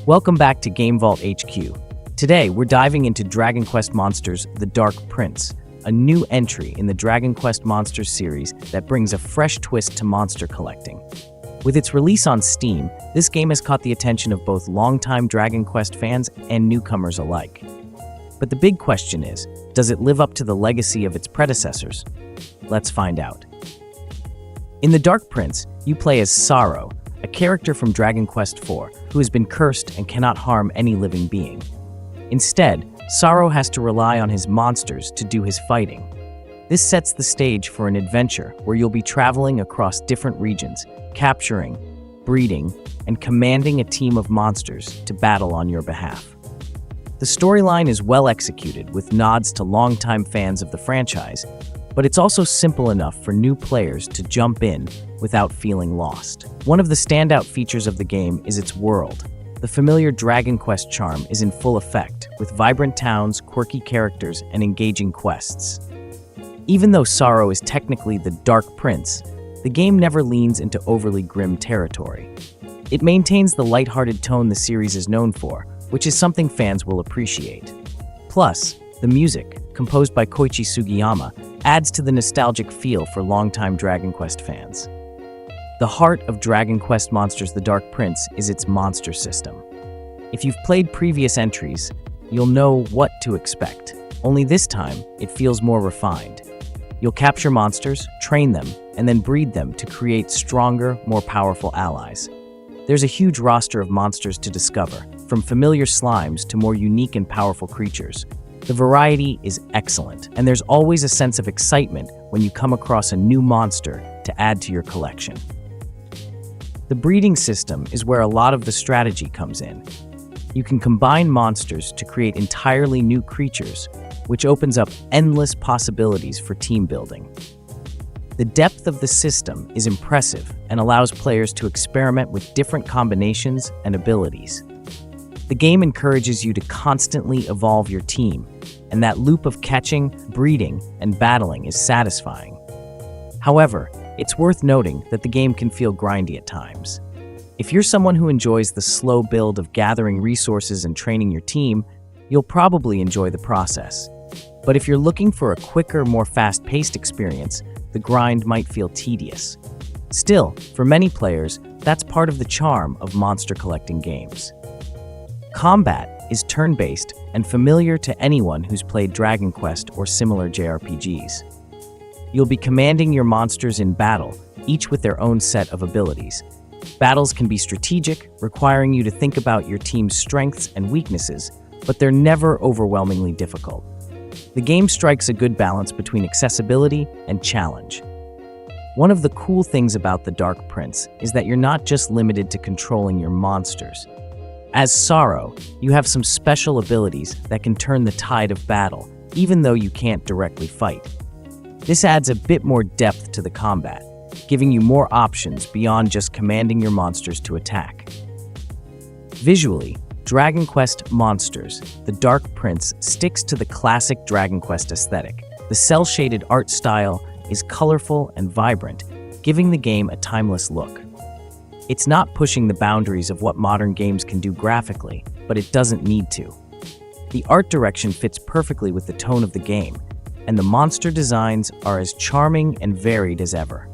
Welcome back to GameVault HQ. Today, we're diving into Dragon Quest Monsters: The Dark Prince, a new entry in the Dragon Quest Monsters series that brings a fresh twist to monster collecting. With its release on Steam, this game has caught the attention of both longtime Dragon Quest fans and newcomers alike. But the big question is, does it live up to the legacy of its predecessors? Let's find out. In The Dark Prince, you play as Psaro, a character from Dragon Quest IV who has been cursed and cannot harm any living being. Instead, Psaro has to rely on his monsters to do his fighting. This sets the stage for an adventure where you'll be traveling across different regions, capturing, breeding, and commanding a team of monsters to battle on your behalf. The storyline is well executed with nods to longtime fans of the franchise, but it's also simple enough for new players to jump in without feeling lost. One of the standout features of the game is its world. The familiar Dragon Quest charm is in full effect, with vibrant towns, quirky characters, and engaging quests. Even though Psaro is technically the Dark Prince, the game never leans into overly grim territory. It maintains the lighthearted tone the series is known for, which is something fans will appreciate. Plus, the music, composed by Koichi Sugiyama, adds to the nostalgic feel for longtime Dragon Quest fans. The heart of Dragon Quest Monsters: The Dark Prince is its monster system. If you've played previous entries, you'll know what to expect. Only this time, it feels more refined. You'll capture monsters, train them, and then breed them to create stronger, more powerful allies. There's a huge roster of monsters to discover, from familiar slimes to more unique and powerful creatures. The variety is excellent, and there's always a sense of excitement when you come across a new monster to add to your collection. The breeding system is where a lot of the strategy comes in. You can combine monsters to create entirely new creatures, which opens up endless possibilities for team building. The depth of the system is impressive and allows players to experiment with different combinations and abilities. The game encourages you to constantly evolve your team, and that loop of catching, breeding, and battling is satisfying. However, it's worth noting that the game can feel grindy at times. If you're someone who enjoys the slow build of gathering resources and training your team, you'll probably enjoy the process. But if you're looking for a quicker, more fast-paced experience, the grind might feel tedious. Still, for many players, that's part of the charm of monster collecting games. Combat is turn-based and familiar to anyone who's played Dragon Quest or similar JRPGs. You'll be commanding your monsters in battle, each with their own set of abilities. Battles can be strategic, requiring you to think about your team's strengths and weaknesses, but they're never overwhelmingly difficult. The game strikes a good balance between accessibility and challenge. One of the cool things about The Dark Prince is that you're not just limited to controlling your monsters. As Psaro, you have some special abilities that can turn the tide of battle, even though you can't directly fight. This adds a bit more depth to the combat, giving you more options beyond just commanding your monsters to attack. Visually, Dragon Quest Monsters: The Dark Prince sticks to the classic Dragon Quest aesthetic. The cel-shaded art style is colorful and vibrant, giving the game a timeless look. It's not pushing the boundaries of what modern games can do graphically, but it doesn't need to. The art direction fits perfectly with the tone of the game, and the monster designs are as charming and varied as ever.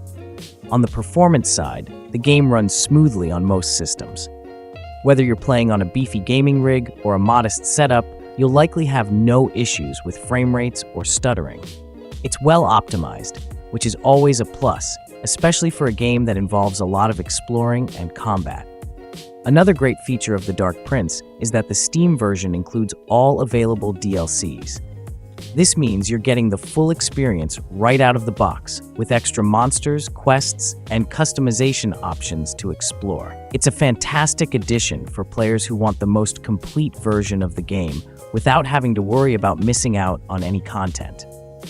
On the performance side, the game runs smoothly on most systems. Whether you're playing on a beefy gaming rig or a modest setup, you'll likely have no issues with frame rates or stuttering. It's well optimized, which is always a plus, especially for a game that involves a lot of exploring and combat. Another great feature of The Dark Prince is that the Steam version includes all available DLCs. This means you're getting the full experience right out of the box, with extra monsters, quests, and customization options to explore. It's a fantastic addition for players who want the most complete version of the game without having to worry about missing out on any content.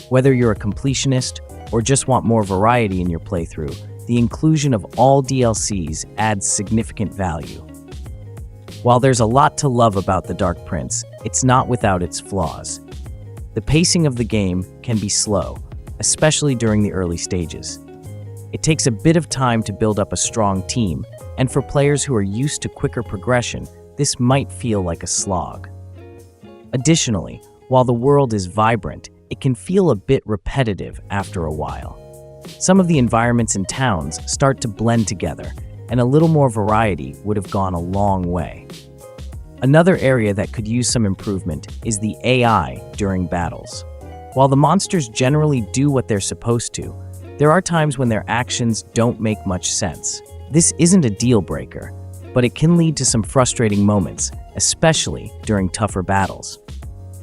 Whether you're a completionist or just want more variety in your playthrough, the inclusion of all DLCs adds significant value. While there's a lot to love about The Dark Prince, it's not without its flaws. The pacing of the game can be slow, especially during the early stages. It takes a bit of time to build up a strong team, and for players who are used to quicker progression, this might feel like a slog. Additionally, while the world is vibrant, it can feel a bit repetitive after a while. Some of the environments and towns start to blend together, and a little more variety would have gone a long way. Another area that could use some improvement is the AI during battles. While the monsters generally do what they're supposed to, there are times when their actions don't make much sense. This isn't a deal breaker, but it can lead to some frustrating moments, especially during tougher battles.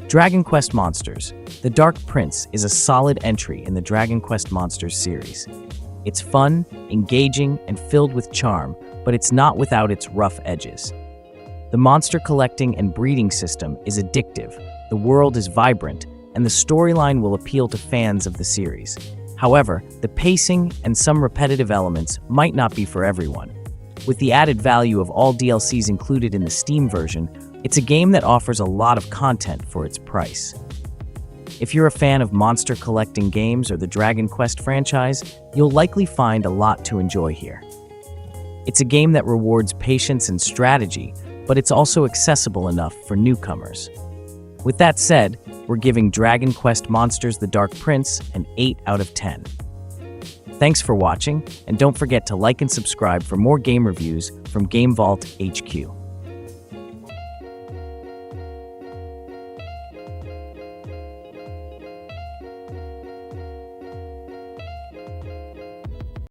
Dragon Quest Monsters: The Dark Prince is a solid entry in the Dragon Quest Monsters series. It's fun, engaging, and filled with charm, but it's not without its rough edges. The monster collecting and breeding system is addictive, the world is vibrant, and the storyline will appeal to fans of the series. However, the pacing and some repetitive elements might not be for everyone. With the added value of all DLCs included in the Steam version, it's a game that offers a lot of content for its price. If you're a fan of monster collecting games or the Dragon Quest franchise, you'll likely find a lot to enjoy here. It's a game that rewards patience and strategy, but it's also accessible enough for newcomers. With that said, we're giving Dragon Quest Monsters: The Dark Prince an 8 out of 10. Thanks for watching, and don't forget to like and subscribe for more game reviews from GameVault HQ.